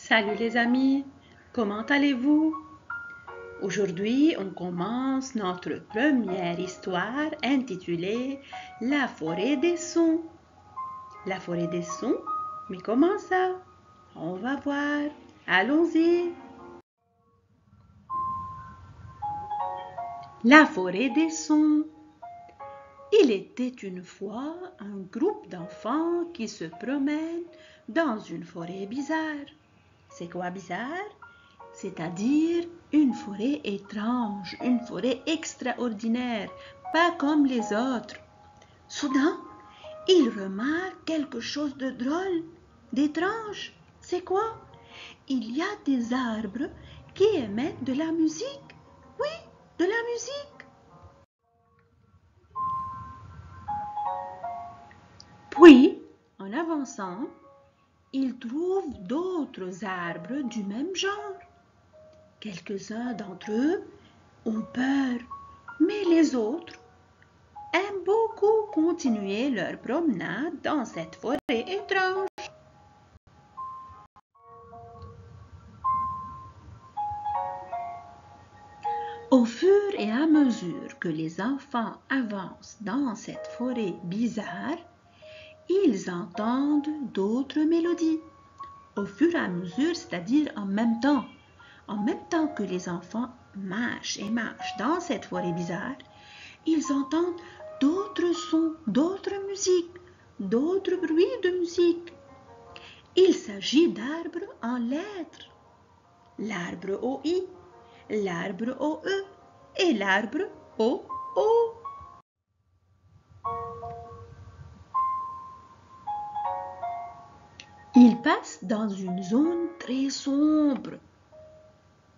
Salut les amis, comment allez-vous? Aujourd'hui, on commence notre première histoire intitulée La forêt des sons. La forêt des sons? Mais comment ça? On va voir. Allons-y. La forêt des sons. Il était une fois un groupe d'enfants qui se promènent dans une forêt bizarre. C'est quoi bizarre? C'est-à-dire une forêt étrange, une forêt extraordinaire, pas comme les autres. Soudain, il remarque quelque chose de drôle, d'étrange. C'est quoi? Il y a des arbres qui émettent de la musique. Oui, de la musique. Puis, en avançant, il trouve d'autres arbres du même genre. Quelques-uns d'entre eux ont peur, mais les autres aiment beaucoup continuer leur promenade dans cette forêt étrange. Au fur et à mesure que les enfants avancent dans cette forêt bizarre, ils entendent d'autres mélodies. Au fur et à mesure, c'est-à-dire en même temps. En même temps que les enfants marchent et marchent dans cette forêt bizarre, ils entendent d'autres sons, d'autres musiques, d'autres bruits de musique. Il s'agit d'arbres en lettres. L'arbre O-I, l'arbre O-E et l'arbre O-O. Ils passent dans une zone très sombre.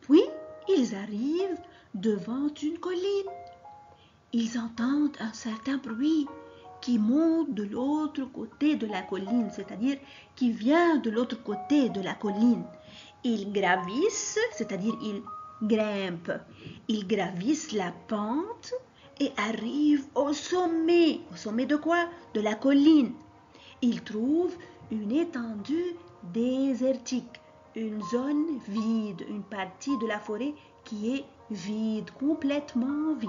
Puis, ils arrivent devant une colline. Ils entendent un certain bruit qui monte de l'autre côté de la colline, c'est-à-dire qui vient de l'autre côté de la colline. Ils gravissent, c'est-à-dire ils grimpent. Ils gravissent la pente et arrivent au sommet. Au sommet de quoi? De la colline. Ils trouvent une étendue désertique, une zone vide, une partie de la forêt qui est vide, complètement vide.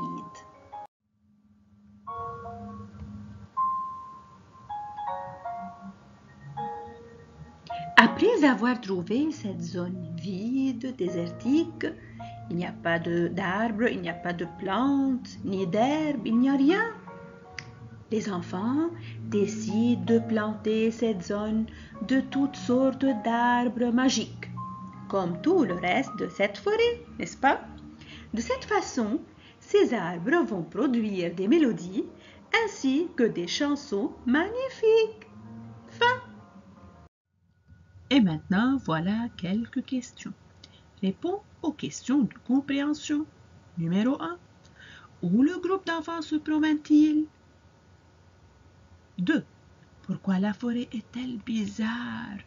Après avoir trouvé cette zone vide, désertique, il n'y a pas d'arbres, il n'y a pas de plantes, ni d'herbes, il n'y a rien. Les enfants décident de planter cette zone de toutes sortes d'arbres magiques, comme tout le reste de cette forêt, n'est-ce pas? De cette façon, ces arbres vont produire des mélodies ainsi que des chansons magnifiques. Fin. Et maintenant, voilà quelques questions. Réponds aux questions de compréhension. Numéro 1. Où le groupe d'enfants se promène-t-il? 2. Pourquoi la forêt est-elle bizarre?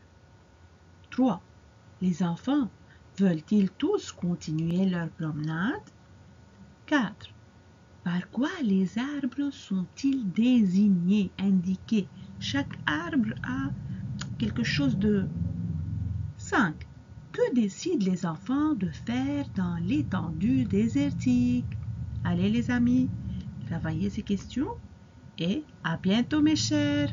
3. Les enfants veulent-ils tous continuer leur promenade? 4. Par quoi les arbres sont-ils désignés, indiqués? Chaque arbre a quelque chose de... 5. Que décident les enfants de faire dans l'étendue désertique? Allez les amis, travaillez ces questions et à bientôt mes chers.